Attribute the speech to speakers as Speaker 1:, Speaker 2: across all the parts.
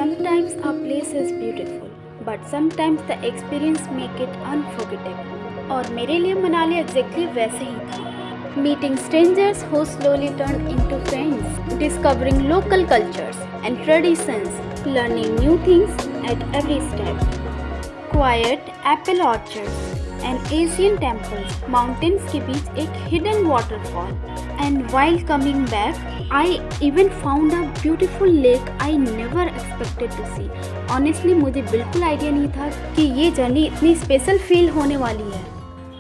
Speaker 1: Sometimes a place is beautiful, but sometimes the experience make it unforgettable. और मेरे लिए Manali exactly वैसे ही था। Meeting strangers who slowly turned into friends, discovering local cultures and traditions, learning new things at every step. Quiet apple orchards and Asian temples, mountains के बीच एक hidden waterfall. And while coming back, I even found a beautiful lake I never expected to see. Honestly, मुझे बिल्कुल idea नहीं था कि ये journey इतनी special feel होने वाली है।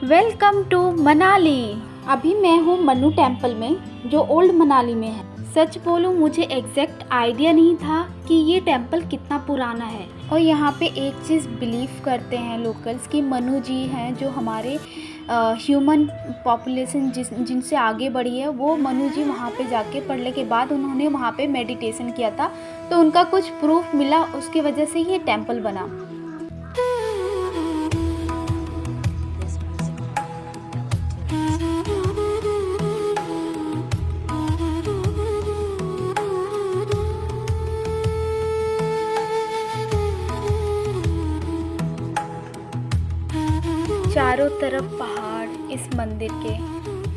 Speaker 1: Welcome to Manali. अभी मैं हूँ मन्नू टेम्पल में, जो ओल्ड मनाली में है। सच बोलूँ, मुझे एग्जैक्ट आइडिया नहीं था कि ये टेम्पल कितना पुराना है। और यहाँ पे एक चीज़ बिलीव करते हैं लोकल्स कि मनु जी हैं जो हमारे ह्यूमन पॉपुलेशन जिनसे आगे बढ़ी है, वो मनु जी वहाँ पे जाके पढ़ने के बाद उन्होंने वहाँ पे मेडिटेशन किया था, तो उनका कुछ प्रूफ मिला, उसकी वजह से ये टेम्पल बना। चारों तरफ पहाड़ इस मंदिर के,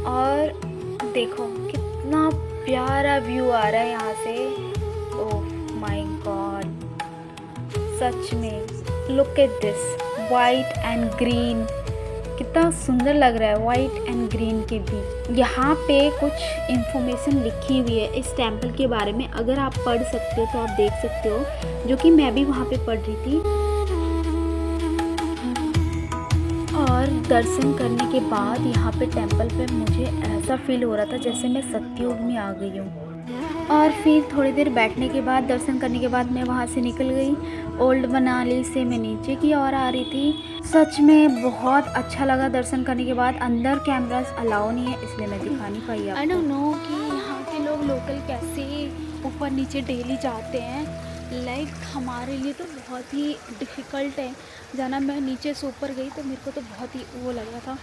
Speaker 1: और देखो कितना प्यारा व्यू आ रहा है यहाँ से। ओह माय गॉड, सच में look at this white and green, कितना सुंदर लग रहा है वाइट एंड ग्रीन के बीच। यहाँ पे कुछ इन्फॉर्मेशन लिखी हुई है इस टेम्पल के बारे में, अगर आप पढ़ सकते हो तो आप देख सकते हो, जो कि मैं भी वहाँ पे पढ़ रही थी। और दर्शन करने के बाद यहाँ पे टेंपल पे मुझे ऐसा फील हो रहा था जैसे मैं सत्युग में आ गई हूँ। और फिर थोड़ी देर बैठने के बाद, दर्शन करने के बाद मैं वहाँ से निकल गई। ओल्ड मनाली से मैं नीचे की ओर आ रही थी। सच में बहुत अच्छा लगा दर्शन करने के बाद। अंदर कैमरास अलाउ नहीं है, इसलिए मैं दिखा नहीं पाई। आई डोंट नो कि यहाँ के लोग लोकल कैसे ऊपर नीचे डेली जाते हैं। लाइक हमारे लिए तो बहुत ही डिफ़िकल्ट है जाना। मैं नीचे से ऊपर गई तो मेरे को तो बहुत ही वो लग रहा था।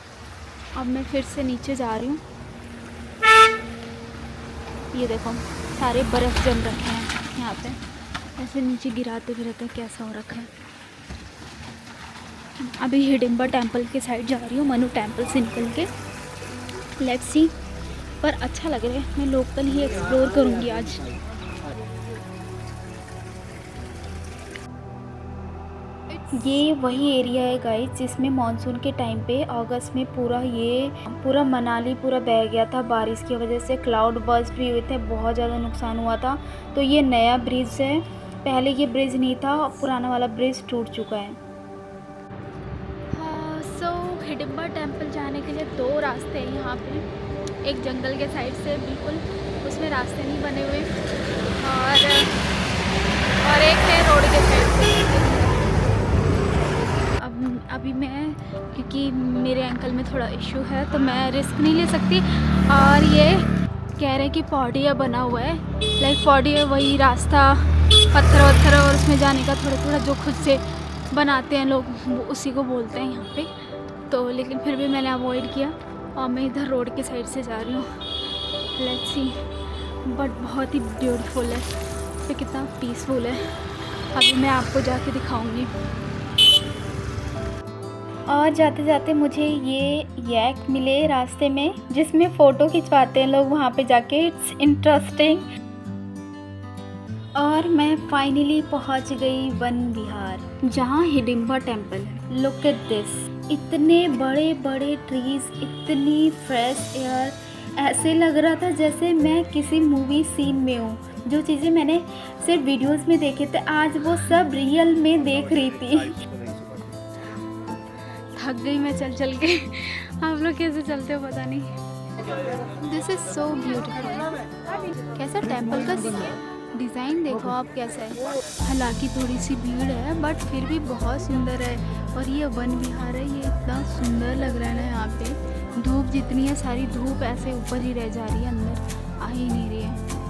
Speaker 1: अब मैं फिर से नीचे जा रही हूँ। ये देखो सारे बर्फ़ जम रखे हैं यहाँ पे, ऐसे नीचे गिराते गिराते कैसा हो रखा है। अभी हिडिंबा टेम्पल के साइड जा रही हूँ, मनु टेम्पल से निकल के। लेट्स सी, पर अच्छा लग रहा है। मैं लोकल ही एक्सप्लोर करूँगी आज। ये वही एरिया है गाइस जिसमें मानसून के टाइम पे अगस्त में पूरा मनाली पूरा बह गया था बारिश की वजह से। क्लाउड बर्स्ट भी हुए थे, बहुत ज़्यादा नुकसान हुआ था। तो ये नया ब्रिज है, पहले ये ब्रिज नहीं था, पुराना वाला ब्रिज टूट चुका है। सो हिडिंबा टेम्पल जाने के लिए दो रास्ते हैं यहाँ पे। एक जंगल के साइड से बिल्कुल, उसमें रास्ते नहीं बने हुए, और एक है रोड के साइड से। अभी मैं, क्योंकि मेरे एंकल में थोड़ा इशू है तो मैं रिस्क नहीं ले सकती। और ये कह रहे हैं कि पौड़िया बना हुआ है, लाइक पौड़िया वही रास्ता पत्थर वत्थर और उसमें जाने का थोड़ा थोड़ा जो खुद से बनाते हैं लोग, वो उसी को बोलते हैं यहाँ पे। तो लेकिन फिर भी मैंने अवॉइड किया और मैं इधर रोड के साइड से जा रही हूँ। लेट्स सी, बट बहुत ही ब्यूटीफुल है, तो कितना पीसफुल है। अभी मैं आपको जाके दिखाऊँगी। और जाते जाते मुझे ये यैक मिले रास्ते में, जिसमें फ़ोटो खिंचवाते हैं लोग वहाँ पे जाके। It's interesting. और मैं फाइनली पहुँच गई वन विहार, जहाँ हिडिंबा टेम्पल है। लुक एट दिस, इतने बड़े बड़े ट्रीज़, इतनी फ्रेश एयर, ऐसे लग रहा था जैसे मैं किसी मूवी सीन में हूँ। जो चीज़ें मैंने सिर्फ वीडियोज़ में देखे थे, आज वो सब रियल में देख रही थी। थक गई मैं चल चल के। आप लोग कैसे चलते हो पता नहीं। This is so beautiful. कैसा टेम्पल का डिज़ाइन देखो आप कैसा है। हालांकि थोड़ी सी भीड़ है, बट फिर भी बहुत सुंदर है। और ये वन विहार है, ये इतना सुंदर लग रहा है ना। यहाँ पे धूप जितनी है, सारी धूप ऐसे ऊपर ही रह जा रही है, अंदर आ ही नहीं रही है।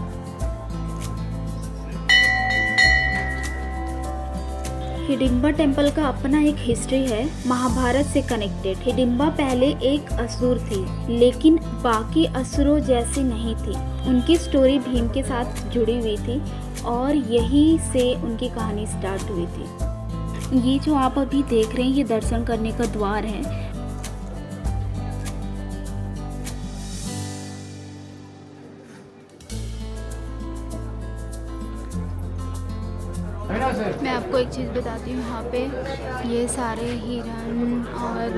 Speaker 1: हिडिंबा टेम्पल का अपना एक हिस्ट्री है, महाभारत से कनेक्टेड। हिडिंबा पहले एक असुर थी, लेकिन बाकी असुरों जैसी नहीं थी। उनकी स्टोरी भीम के साथ जुड़ी हुई थी और यहीं से उनकी कहानी स्टार्ट हुई थी। ये जो आप अभी देख रहे हैं, ये दर्शन करने का द्वार है। मैं आपको एक चीज़ बताती हूँ, यहाँ पे ये सारे हिरन और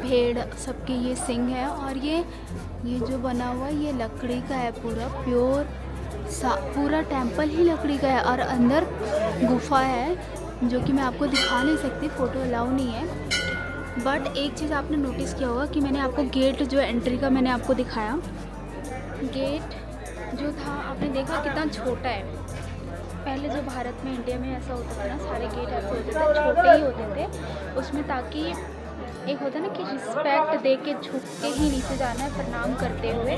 Speaker 1: भेड़ सबके ये सिंग है, और ये जो बना हुआ है ये लकड़ी का है, पूरा प्योर पूरा टेम्पल ही लकड़ी का है। और अंदर गुफा है जो कि मैं आपको दिखा नहीं सकती, फ़ोटो अलाउ नहीं है। बट एक चीज़ आपने नोटिस किया होगा कि मैंने आपको गेट जो एंट्री का मैंने आपको दिखाया, गेट जो था आपने देखा कितना छोटा है। पहले जो भारत में, इंडिया में ऐसा होता था ना, सारे गेट ऐसे होते थे, छोटे ही होते थे उसमें, ताकि एक होता ना कि रिस्पेक्ट दे के झुक के ही नीचे जाना है प्रणाम करते हुए।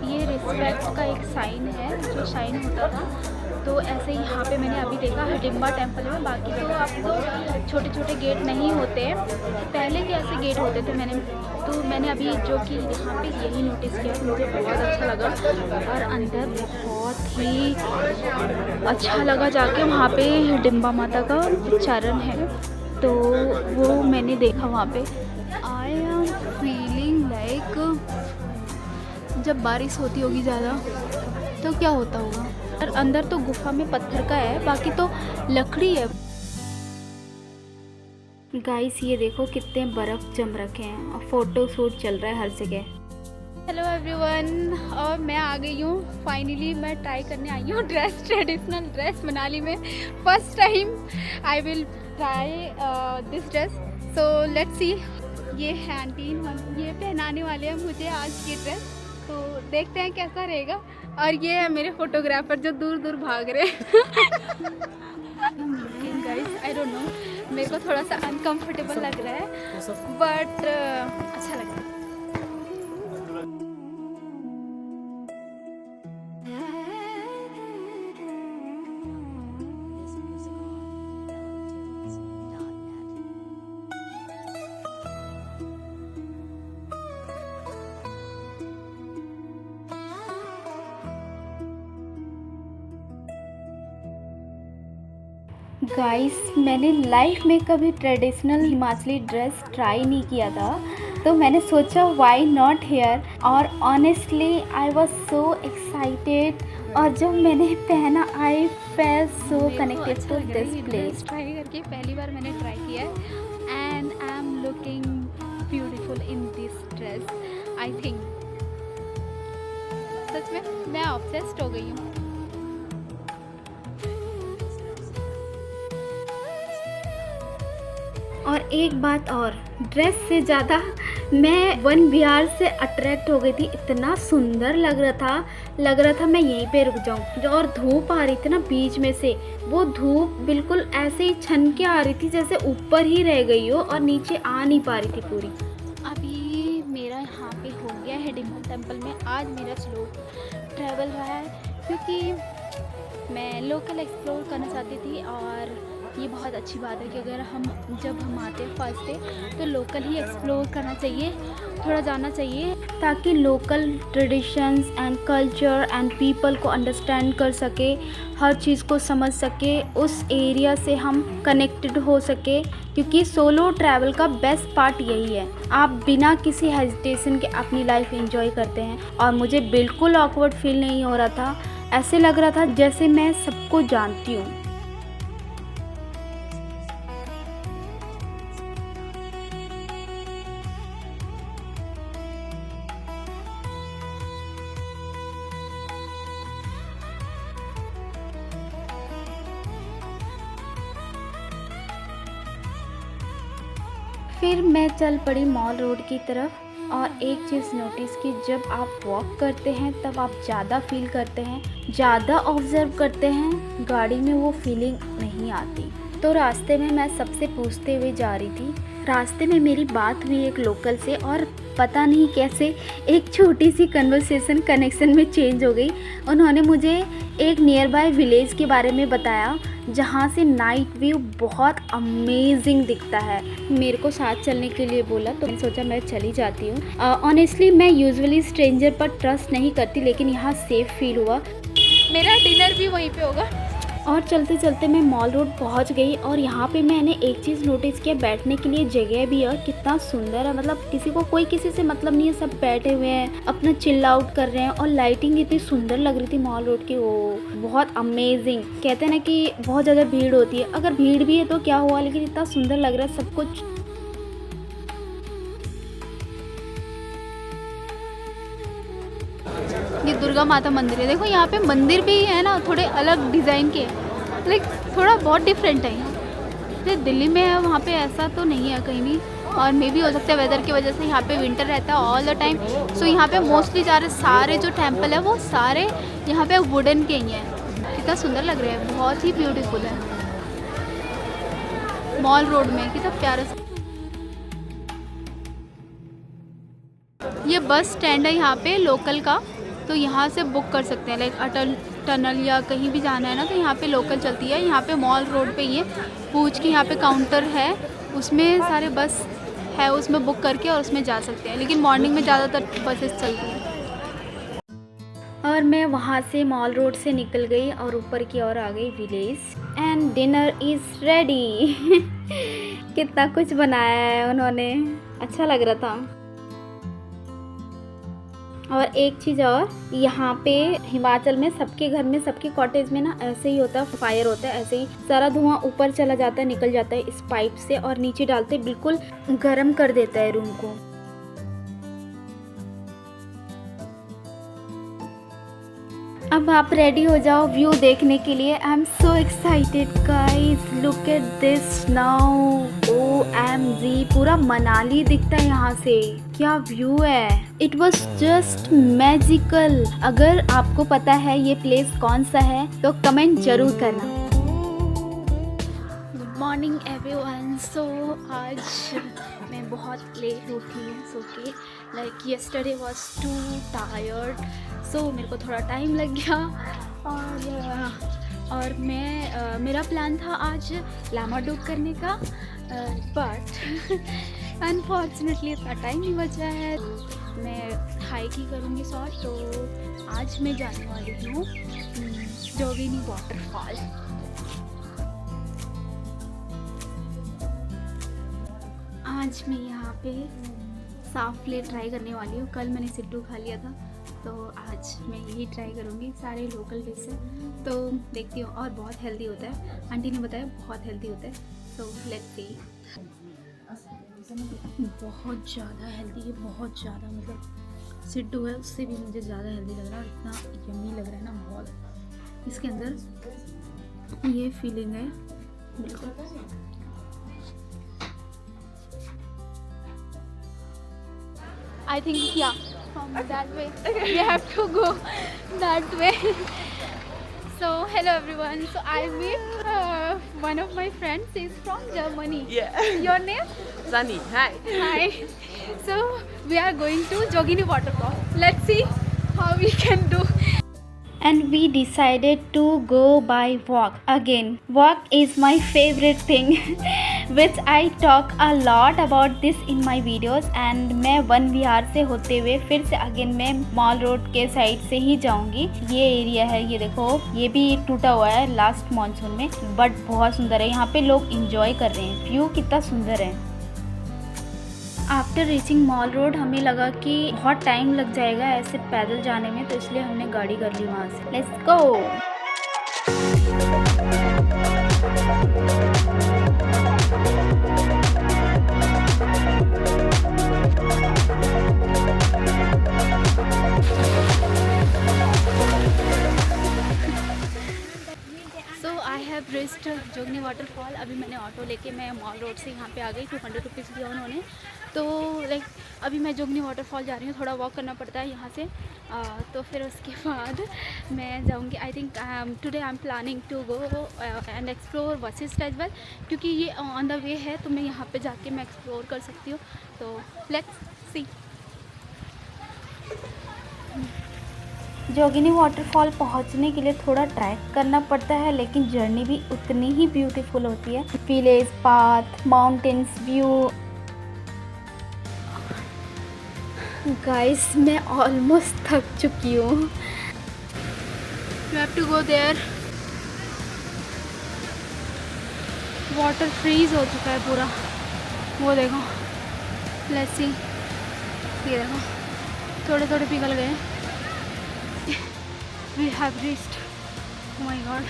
Speaker 1: ये रिस्पेक्ट का एक साइन है जो साइन होता था। तो ऐसे ही यहाँ पे मैंने अभी देखा हिडिंबा टेम्पल में। बाकी तो अब तो छोटे छोटे गेट नहीं होते, पहले के ऐसे गेट होते थे। मैंने अभी जो कि यहाँ पे यही नोटिस किया, मुझे बहुत अच्छा लगा। और अंदर बहुत ही अच्छा लगा जाके, वहाँ पे हिडिंबा माता का चरण है, तो वो मैंने देखा वहाँ पे। आई एम फीलिंग लाइक जब बारिश होती होगी ज़्यादा तो क्या होता होगा। और अंदर तो गुफा में पत्थर का है, बाकी तो लकड़ी है। गाइस ये देखो कितने बर्फ़ जम रखे हैं और फोटो शूट चल रहा है हर जगह। हेलो एवरीवन, और मैं आ गई हूँ फाइनली। मैं ट्राई करने आई हूँ ट्रेडिशनल ड्रेस मनाली में। First time I will try this dress, so let's see. ये है आंटी, ये पहनाने वाले हैं मुझे आज ये ड्रेस, तो देखते हैं कैसा रहेगा। और ये है मेरे फोटोग्राफर जो दूर दूर भाग रहे हैं। गाइस आई डोंट नो, मेरे को थोड़ा सा अनकंफर्टेबल लग रहा है, बट अच्छा लग रहा है। गाइस मैंने लाइफ में कभी ट्रेडिशनल हिमाचली ड्रेस ट्राई नहीं किया था, तो मैंने सोचा व्हाई नॉट हियर। और honestly I was so excited, और जब मैंने पहना I felt so connected to this place. Try करके पहली बार मैंने ट्राई किया है, and I am looking beautiful in this dress. I think सच में मैं ऑब्सेस्ड हो गई हूँ। और एक बात और, ड्रेस से ज़्यादा मैं वन विहार से अट्रैक्ट हो गई थी। इतना सुंदर लग रहा था मैं यहीं पे रुक जाऊं। और धूप आ रही थी ना बीच में से, वो धूप बिल्कुल ऐसे ही छन के आ रही थी जैसे ऊपर ही रह गई हो और नीचे आ नहीं पा रही थी पूरी। अभी मेरा यहाँ पे हो गया हिडिंबा टेम्पल में। आज मेरा स्लो ट्रैवल रहा है क्योंकि मैं लोकल एक्सप्लोर करना चाहती थी, और ये बहुत अच्छी बात है कि अगर जब हम आते हैं फर्स्ट डे तो लोकल ही एक्सप्लोर करना चाहिए, थोड़ा जाना चाहिए, ताकि local traditions and culture and people को अंडरस्टैंड कर सके, हर चीज़ को समझ सके, उस एरिया से हम कनेक्टेड हो सके। क्योंकि सोलो ट्रैवल का बेस्ट पार्ट यही है, आप बिना किसी हेजिटेशन के अपनी लाइफ एंजॉय करते हैं। और मुझे बिल्कुल ऑकवर्ड फील नहीं हो रहा था, ऐसे लग रहा था जैसे मैं सबको जानती हूँ। फिर मैं चल पड़ी मॉल रोड की तरफ, और एक चीज़ नोटिस की, जब आप वॉक करते हैं तब आप ज़्यादा फील करते हैं, ज़्यादा ऑब्जर्व करते हैं, गाड़ी में वो फीलिंग नहीं आती। तो रास्ते में मैं सबसे पूछते हुए जा रही थी। रास्ते में मेरी बात हुई एक लोकल से और पता नहीं कैसे एक छोटी सी कन्वर्सेशन कनेक्शन में चेंज हो गई। उन्होंने मुझे एक नियर बाय विलेज के बारे में बताया जहाँ से नाइट व्यू बहुत अमेजिंग दिखता है। मेरे को साथ चलने के लिए बोला तो मैंने सोचा मैं चली जाती हूँ। ऑनेस्टली मैं यूजुअली स्ट्रेंजर पर ट्रस्ट नहीं करती, लेकिन यहाँ सेफ फील हुआ।
Speaker 2: मेरा डिनर भी वहीं पे होगा।
Speaker 1: और चलते चलते मैं मॉल रोड पहुंच गई और यहाँ पे मैंने एक चीज़ नोटिस किया, बैठने के लिए जगह भी है। कितना सुंदर है, मतलब किसी को कोई किसी से मतलब नहीं है, सब बैठे हुए हैं अपना चिल आउट कर रहे हैं। और लाइटिंग इतनी सुंदर लग रही थी मॉल रोड की, वो बहुत अमेजिंग। कहते हैं ना कि बहुत ज़्यादा भीड़ होती है, अगर भीड़ भी है तो क्या हुआ, लेकिन इतना सुंदर लग रहा है सब कुछ।
Speaker 2: ये दुर्गा माता मंदिर है। देखो यहाँ पे मंदिर भी है ना, थोड़े अलग डिज़ाइन के, लाइक थोड़ा बहुत डिफरेंट है यहाँ। जैसे दिल्ली में है वहाँ पे ऐसा तो नहीं है कहीं भी, और मे भी हो सकता है वेदर की वजह से यहाँ पे विंटर रहता है ऑल द टाइम। सो यहाँ पे मोस्टली सारे जो टेम्पल है वो सारे यहाँ पे वुडन के ही हैं। कितना सुंदर लग रहा है, बहुत ही ब्यूटीफुल है। मॉल रोड में कितना प्यारा सा ये बस स्टैंड है यहाँ पे लोकल का, तो यहाँ से बुक कर सकते हैं। लाइक अटल टनल या कहीं भी जाना है ना तो यहाँ पे लोकल चलती है। यहाँ पे मॉल रोड पे ही है, पूछ के यहाँ पे काउंटर है, उसमें सारे बस है, उसमें बुक करके और उसमें जा सकते हैं। लेकिन मॉर्निंग में ज़्यादातर बसेस चलती हैं।
Speaker 1: और मैं वहाँ से मॉल रोड से निकल गई और ऊपर की ओर आ गई village. And dinner is ready. कितना कुछ बनाया है उन्होंने, अच्छा लग रहा था। और एक चीज़ और, यहाँ पे हिमाचल में सबके घर में सबके कॉटेज में ना ऐसे ही होता है, फायर होता है, ऐसे ही सारा धुआं ऊपर चला जाता है, निकल जाता है इस पाइप से और नीचे डालते बिल्कुल गर्म कर देता है रूम को। अब आप रेडी हो जाओ व्यू देखने के लिए। I am so excited guys, look at this now. OMG, पूरा मनाली दिखता है यहाँ से, क्या व्यू है। It was just magical. अगर आपको पता है ये प्लेस कौन सा है तो कमेंट जरूर करना।
Speaker 2: Good morning everyone. सो आज मैं बहुत लेट उठी हूँ सो के, like yesterday was too tired, so मेरे को थोड़ा टाइम लग गया। और मैं मेरा प्लान था आज लामा डूब करने का, बट अनफॉर्चुनेटली इतना टाइम नहीं बचा है। मैं हाइक ही करूँगी शॉर्ट, तो आज मैं जाने वाली हूँ जोगिनी वाटरफॉल। आज मैं यहाँ पे साफ प्लेट ट्राई करने वाली हूँ। कल मैंने सिड्डू खा लिया था, तो आज मैं यही ट्राई करूँगी। सारे लोकल डिश है तो देखती हूँ, और बहुत हेल्दी होता है, आंटी ने बताया बहुत हेल्दी होता है। So let's see. बहुत ज़्यादा हेल्दी है, बहुत ज़्यादा, मतलब सिड्डू है उससे भी मुझे ज़्यादा हेल्दी लग रहा है और इतना यम्मी लग रहा है ना बहुत। इसके अंदर ये फीलिंग है बिल्कुल। I think yeah, from that way we have to go that way. So hello everyone. So I meet one of my friends. He's from Germany.
Speaker 3: Yeah.
Speaker 2: Your name?
Speaker 3: Sunny, hi.
Speaker 2: Hi. So we are going to Jogini waterfall. Let's see how we can do.
Speaker 1: And we decided to go by walk again. Walk is my favorite thing, which I talk a lot about this in my videos. And मैं one विहार से होते हुए फिर से again मैं mall Road के side से ही जाऊंगी। ये एरिया है, ये देखो, ये भी टूटा हुआ है लास्ट मानसून में, बट बहुत सुंदर है। यहाँ पे लोग इंजॉय कर रहे हैं, व्यू कितना सुंदर है। आफ्टर रीचिंग मॉल रोड हमें लगा कि बहुत टाइम लग जाएगा ऐसे पैदल जाने में, तो इसलिए हमने गाड़ी कर ली वहाँ से। Let's go.
Speaker 2: So I have reached just Jogini waterfall. अभी मैंने ऑटो लेके मैं मॉल रोड से यहाँ पे आ गई, 200 रुपीज़ दिया उन्होंने। तो लाइक अभी मैं जोगनी वाटरफॉल जा रही हूँ, थोड़ा वॉक करना पड़ता है यहाँ से। तो फिर उसके बाद मैं जाऊँगी। I think today I am planning to go and explore Vashisht as well, क्योंकि ये ऑन द वे है तो मैं यहाँ पे जाके मैं एक्सप्लोर कर सकती हूँ। तो लेट्स सी।
Speaker 1: जोगिनी वाटरफॉल पहुंचने के लिए थोड़ा ट्रैक करना पड़ता है, लेकिन जर्नी भी उतनी ही ब्यूटीफुल होती है। Village path, mountains view. Guys मैं ऑलमोस्ट थक चुकी हूँ।
Speaker 2: You have to go there. Water freeze हो चुका है पूरा, वो देखो। लेट्स सी, ये देखो थोड़े थोड़े पिघल गए। We have reached. Oh my god.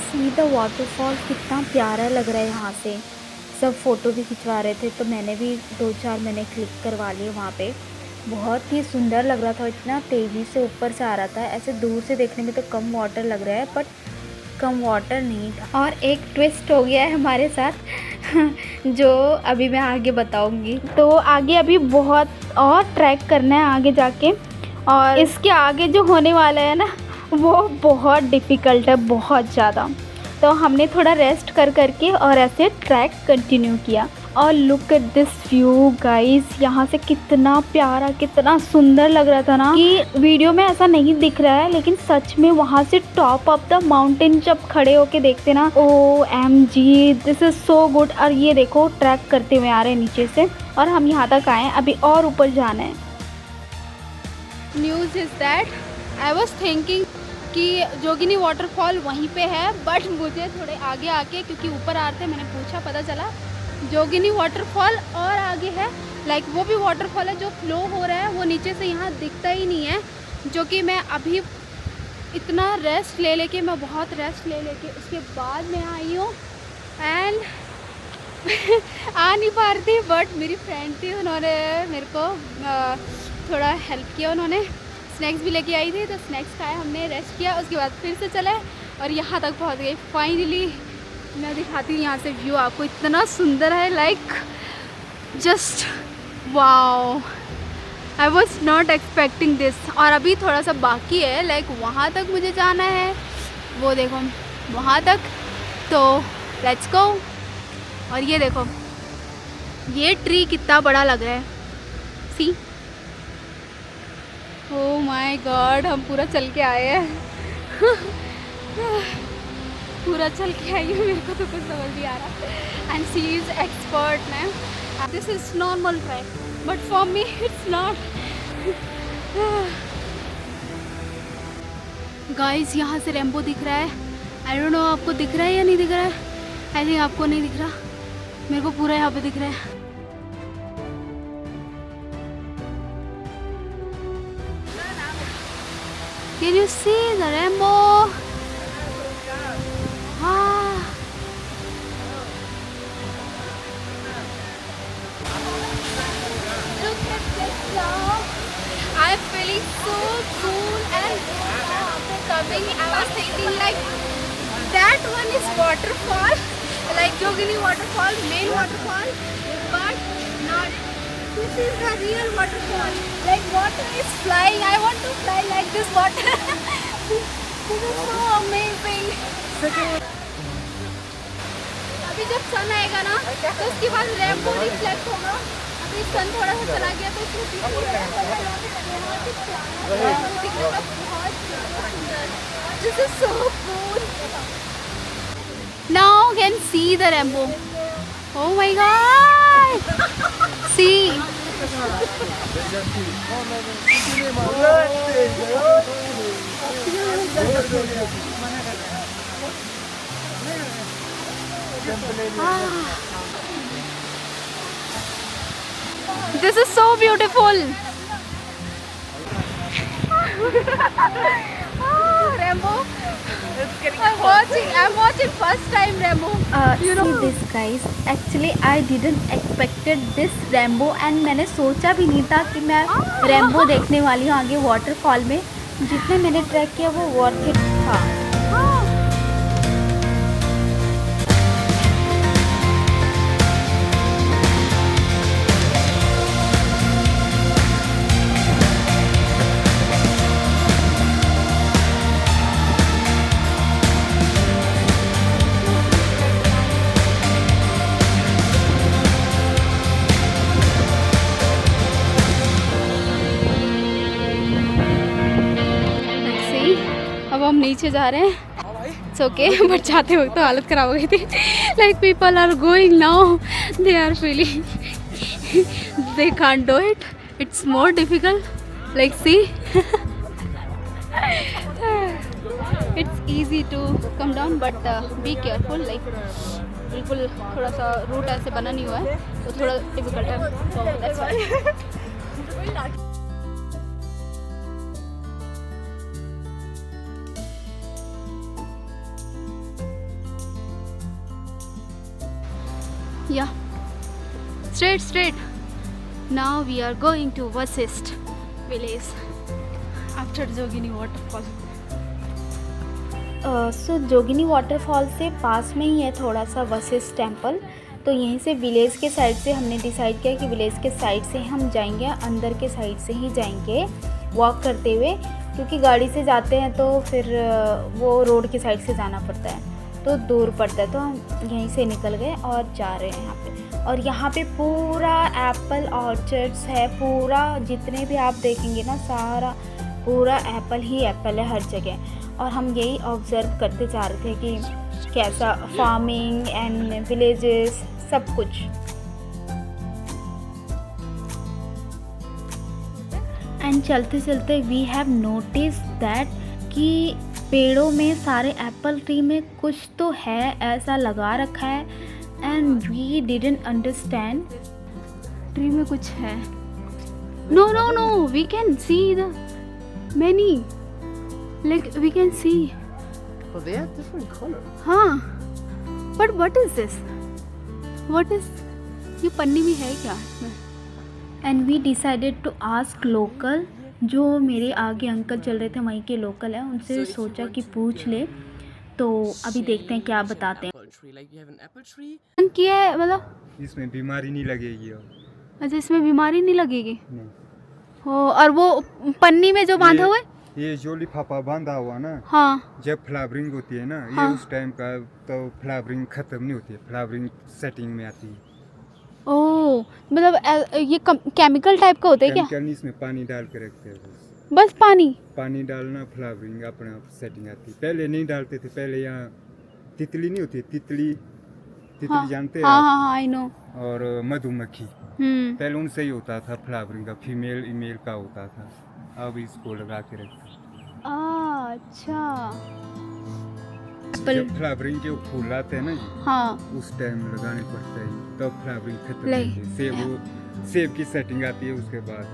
Speaker 1: See the waterfall, कितना प्यारा लग रहा है यहाँ से। सब फ़ोटो भी खिंचवा रहे थे तो मैंने भी 2-4 मैंने क्लिक करवा लिए वहाँ पे। बहुत ही सुंदर लग रहा था, इतना तेज़ी से ऊपर से आ रहा था। ऐसे दूर से देखने में तो कम वाटर लग रहा है, बट कम वाटर नहीं था। और एक ट्विस्ट हो गया है हमारे साथ जो अभी मैं आगे बताऊंगी। तो आगे अभी बहुत और ट्रैक करना है आगे जाके, और इसके आगे जो होने वाला है ना वो बहुत डिफ़िकल्ट है, बहुत ज़्यादा। तो हमने थोड़ा रेस्ट कर करके और ऐसे ट्रैक कंटिन्यू किया। और look at this view guys, यहाँ से कितना प्यारा, कितना सुंदर लग रहा था ना कि वीडियो में ऐसा नहीं दिख रहा है, लेकिन सच में वहाँ से टॉप ऑफ द माउंटेन जब खड़े होके देखते ना, OMG this is so good. और ये देखो ट्रैक करते हुए आ रहे हैं नीचे से, और हम यहाँ तक आए हैं, अभी और ऊपर जाना है।
Speaker 2: News is that I was thinking कि जोगिनी वाटरफॉल वहीं पे है, बट मुझे थोड़े आगे आके, क्योंकि ऊपर आ रहे थे, मैंने पूछा, पता चला जोगिनी वाटरफॉल और आगे है। लाइक वो भी वाटरफॉल है जो फ्लो हो रहा है, वो नीचे से यहाँ दिखता ही नहीं है। जो कि मैं अभी इतना रेस्ट ले लेके, मैं बहुत रेस्ट ले लेके उसके बाद मैं आई हूँ एंड आ नहीं पा रही थी, बट मेरी फ्रेंड थी, उन्होंने मेरे को थोड़ा हेल्प किया। उन्होंने स्नैक्स भी लेके आई थी, तो स्नैक्स खाए हमने, रेस्ट किया, उसके बाद फिर से चले और यहाँ तक पहुँच गई फाइनली। मैं दिखाती हूँ यहाँ से व्यू आपको, इतना सुंदर है, like just wow, I was not expecting this. और अभी थोड़ा सा बाकी है, लाइक वहाँ तक मुझे जाना है, वो देखो वहाँ तक, तो लेट्स गो। और ये देखो ये ट्री कितना बड़ा लग रहा है, सी। ओह माय गॉड, हम पूरा चल के आए हैं पूरा चल के आई हूँ, मेरे को तो कुछ समझ नहीं आ रहा। And she is expert ma'am, this is normal track, but for me it's not. Guys यहाँ से रेम्बो दिख रहा है, आई डोंट नो आपको दिख रहा है या नहीं दिख रहा है। आई थिंक आपको नहीं दिख रहा, मेरे को पूरा यहाँ पे दिख रहा है। Can you see the rainbow? Look at this cloud. I'm feeling so cool, and after coming, I was thinking like that one is waterfall, like Jogini waterfall, main waterfall, but not. This is the real waterfall. Like water is flying. I want to fly like this water. This is so amazing. अभी जब सन आएगा ना तो उसके बाद rainbow reflect होगा। अभी सन थोड़ा सा चला गया तो उसमें दिखेगा बहुत सुंदर। This is so cool. Now can see the rainbow. Oh my God! See. This is so beautiful. Rainbow I'm watching first time Rambo. You know.
Speaker 1: See this guys, actually I didn't expected this Rambo and मैंने सोचा भी नहीं था कि मैं Rambo देखने वाली हूँ आगे वाटरफॉल में। जितने मैंने ट्रैक किया वो वर्थ इट था।
Speaker 2: अब हम नीचे जा रहे हैं। इट्स ओके बट जाते वक्त तो हालत ख़राब हो गई थी। Like people are going now, they are feeling they can't do it, it's more difficult. Like see it's easy to come down but be careful. Like बिल्कुल थोड़ा सा रूट ऐसे बना नहीं हुआ है तो थोड़ा डिफिकल्ट है, so that's why। Yeah, straight. Now we are going to Vasist village after Jogini waterfall.
Speaker 1: So Jogini waterfall से पास में ही है थोड़ा सा वशिष्ठ टेम्पल। तो यहीं से विलेज के साइड से हमने डिसाइड किया कि विलेज के साइड से हम जाएंगे, अंदर के साइड से ही जाएंगे वॉक करते हुए, क्योंकि गाड़ी से जाते हैं तो फिर वो रोड के साइड से जाना पड़ता है तो दूर पड़ता है। तो हम यहीं से निकल गए और जा रहे हैं यहाँ पे। और यहाँ पे पूरा एप्पल ऑर्चर्ड्स है, पूरा जितने भी आप देखेंगे ना सारा पूरा एप्पल ही एप्पल है हर जगह। और हम यही ऑब्ज़र्व करते जा रहे थे कि कैसा फार्मिंग एंड विलेजेस सब कुछ। एंड चलते चलते वी हैव नोटिस दैट कि पेड़ों में सारे एप्पल ट्री में कुछ तो है ऐसा लगा रखा है and we didn't understand.
Speaker 2: Tree में कुछ है। No, we can see the many, like we can see.
Speaker 3: Well, they have different colors.
Speaker 2: हाँ, but what is this? What is ये पन्नी में है क्या?
Speaker 1: And we decided to ask local, जो मेरे आगे अंकल चल रहे थे वहीं के लोकल हैं, उनसे सोचा कि पूछ ले। तो अभी देखते हैं क्या बताते हैं।
Speaker 3: Apple tree, like you have an apple tree.
Speaker 2: किया है मतलब?
Speaker 4: इसमें बीमारी नहीं लगेगी और
Speaker 2: अच्छा, इसमें बीमारी नहीं लगेगी।
Speaker 4: नहीं।
Speaker 2: हो, और वो पन्नी में जो बांधा हुआ है?
Speaker 4: ये जो लिफाफा बांधा हुआ ना,
Speaker 2: हाँ।
Speaker 4: जब फ्लावरिंग होती है ना,
Speaker 2: हाँ।
Speaker 4: ये उस टाइम का तो फ्लावरिंग खत्म नहीं होती है, फ्लावरिंग सेटिंग में आती है।
Speaker 2: ओह, मतलब ये केमिकल टाइप का होता है क्या?
Speaker 4: केमिकल नहीं, इसमें पानी डाल के रखते हैं बस।
Speaker 2: बस
Speaker 4: पानी डालना, फ्लावरिंग अपने आप सेटिंग आती है। पहले नहीं डालते थे, पहले यहाँ तितली नहीं होती, तितली
Speaker 2: हाँ,
Speaker 4: जानते हैं
Speaker 2: हाँ
Speaker 4: आप?
Speaker 2: हाँ आई नो।
Speaker 4: और मधुमक्खी, पहले उनसे ही होता था फ्लावरिंग का, फीमेल ईमेल का होता था। अब इसको लगा के रखते हैं।
Speaker 2: अच्छा।
Speaker 4: जब फ्लावरिंग के फूल आते हैं ना जी,
Speaker 2: हाँ।
Speaker 4: उस टाइम लगाने पड़ता है, तब फ्लावरिंग खत्म
Speaker 2: Like-
Speaker 4: होती है। सेब की सेटिंग आती है उसके बाद।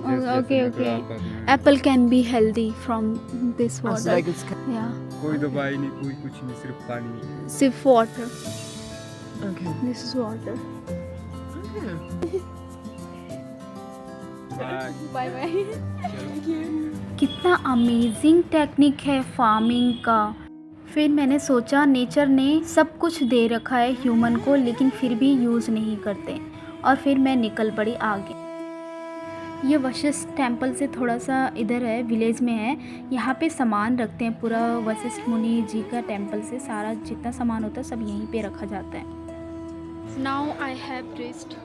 Speaker 2: Okay. Apple can be healthy from this
Speaker 3: It's
Speaker 2: water.
Speaker 3: like it's
Speaker 2: Yeah.
Speaker 4: कोई दवाई नहीं, कोई कुछ नहीं, सिर्फ पानी।
Speaker 2: Sip water.
Speaker 3: okay.
Speaker 2: This is water.
Speaker 3: Okay.
Speaker 2: Bye bye.
Speaker 1: कितना अमेजिंग टेक्निक है फार्मिंग का। फिर मैंने सोचा नेचर ने सब कुछ दे रखा है ह्यूमन को, लेकिन फिर भी यूज़ नहीं करते। और फिर मैं निकल पड़ी आगे। ये वशिष्ठ टेम्पल से थोड़ा सा इधर है, विलेज में है। यहाँ पे सामान रखते हैं, पूरा वशिष्ठ मुनि जी का टेम्पल से सारा जितना सामान होता है सब यहीं पे रखा जाता है।
Speaker 2: Now I have reached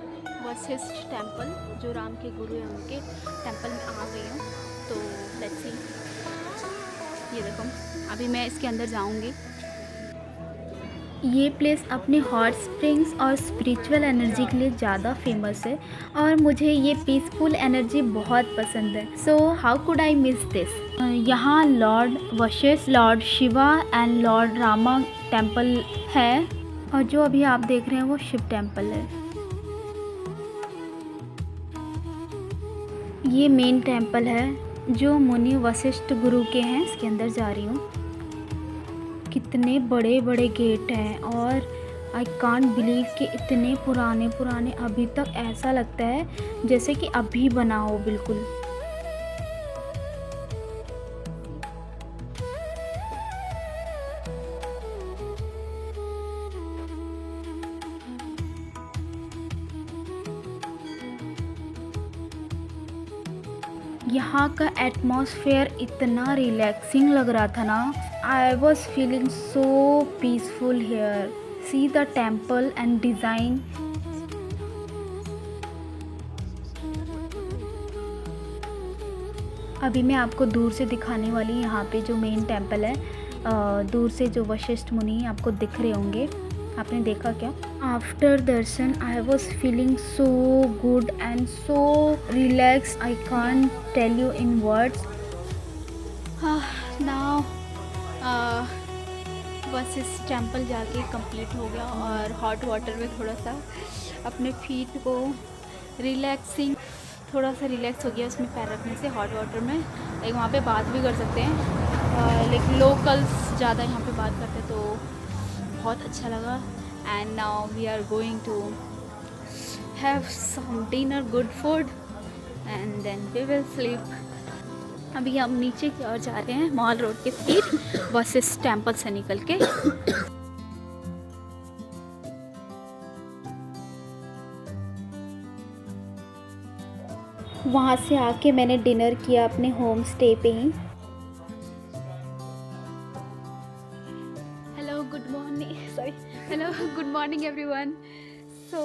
Speaker 2: Vashishtha temple, जो राम के गुरु हैं उनके टेम्पल में आ गई हूँ। तो लेट्स सी, ये देखो अभी मैं इसके अंदर जाऊँगी।
Speaker 1: ये प्लेस अपने हॉट स्प्रिंग्स और स्पिरिचुअल एनर्जी के लिए ज़्यादा फेमस है और मुझे ये पीसफुल एनर्जी बहुत पसंद है। So how could I miss this. यहाँ lord Vashisht, lord Shiva and lord Rama temple है, और जो अभी आप देख रहे हैं वो शिव टेम्पल है। ये मेन टेम्पल है जो मुनि वशिष्ठ गुरु के हैं। इसके अंदर जा रही हूँ। कितने बड़े बड़े गेट हैं और आई कांट बिलीव कि इतने पुराने पुराने अभी तक ऐसा लगता है जैसे कि अभी बना हो बिल्कुल। यहाँ का एटमॉस्फेयर इतना रिलैक्सिंग लग रहा था ना, I was feeling so peaceful here. See the temple and design. अभी मैं आपको दूर से दिखाने वाली यहाँ पे जो मेन टेम्पल है, दूर से जो वशिष्ठ मुनि आपको दिख रहे होंगे। आपने देखा क्या? After darshan I was feeling so good and so relaxed, I can't tell you in words.
Speaker 2: Now बस इस टेम्पल जाके कंप्लीट हो गया और हॉट वाटर में थोड़ा सा अपने फीट को रिलैक्सिंग, थोड़ा सा रिलैक्स हो गया उसमें पैर रखने से हॉट वाटर में। एक वहाँ पे बात भी कर सकते हैं, लेकिन लोकल्स ज़्यादा यहाँ पे बात करते हैं तो बहुत अच्छा लगा। And now we are going to have some dinner, good food and then we will sleep. अभी हम नीचे की ओर जा रहे हैं मॉल रोड के स्ट्रीट वर्सेस टेम्पल से निकल के।
Speaker 1: वहाँ से आके मैंने डिनर किया अपने होम स्टे पे ही।
Speaker 2: Hello good morning everyone. So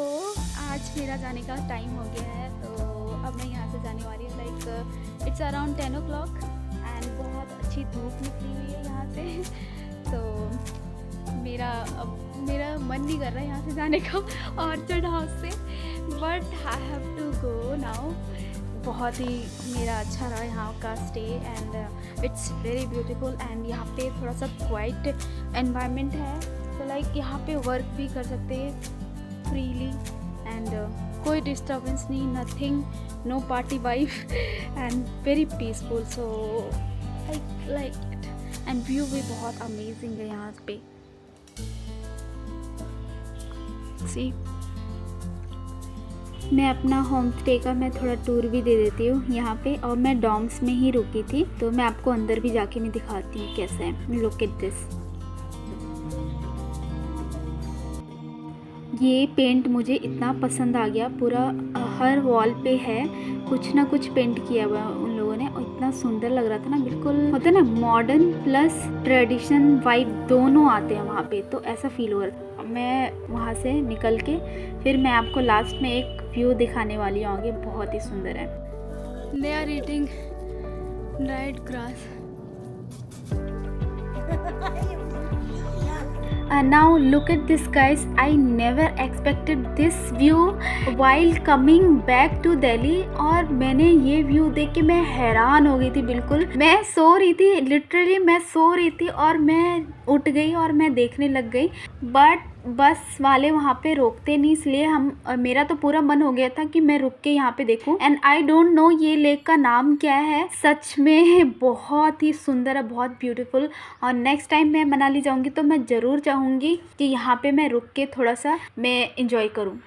Speaker 2: आज मेरा जाने का टाइम हो गया है, तो अब मैं यहाँ से जाने वाली हूँ। Like it's around 10 o'clock and बहुत अच्छी धूप निकली हुई है यहाँ से। तो मेरा मन नहीं कर रहा है यहाँ से जाने का ऑर्चर्ड हाउस से, but I have to go now. बहुत ही मेरा अच्छा रहा यहाँ का stay and it's very beautiful. And यहाँ पे थोड़ा सा क्वाइट एनवायरनमेंट है, तो लाइक यहाँ पे वर्क भी कर सकते हैं फ्रीली एंड कोई डिस्टर्बेंस नहीं, nothing, no party vibe and very peaceful. So I like it and view भी बहुत अमेजिंग है यहाँ पे। सी
Speaker 1: मैं अपना होम स्टे का मैं थोड़ा टूर भी दे देती हूँ यहाँ पे, और मैं डॉम्स में ही रुकी थी, तो मैं आपको अंदर भी जाके मैं दिखाती हूँ कैसा है। Look at this. ये पेंट मुझे इतना पसंद आ गया, पूरा हर वॉल पे है कुछ ना कुछ पेंट किया हुआ है उन लोगों ने, और इतना सुंदर लग रहा था ना। बिल्कुल होता है ना मॉडर्न प्लस ट्रेडिशन वाइब दोनों आते हैं वहाँ पे, तो ऐसा फील हो रहा था। मैं वहाँ से निकल के फिर मैं आपको लास्ट में एक व्यू दिखाने वाली हूँ आगे, बहुत ही सुंदर है।
Speaker 2: They are eating dried grass.
Speaker 1: Now look at this guys, I never expected this view while coming back to Delhi। और मैंने ये व्यू देख के मैं हैरान हो गई थी। बिल्कुल मैं सो रही थी, लिटरली मैं सो रही थी और मैं उठ गई और मैं देखने लग गई, बट बस वाले वहाँ पे रोकते नहीं, इसलिए मेरा तो पूरा मन हो गया था कि मैं रुक के यहाँ पे देखूँ। एंड आई डोंट नो ये लेक का नाम क्या है, सच में बहुत ही सुंदर है, बहुत ब्यूटीफुल। और नेक्स्ट टाइम मैं मनाली जाऊँगी तो मैं ज़रूर चाहूँगी कि यहाँ पे मैं रुक के थोड़ा सा मैं इंजॉय करूँ।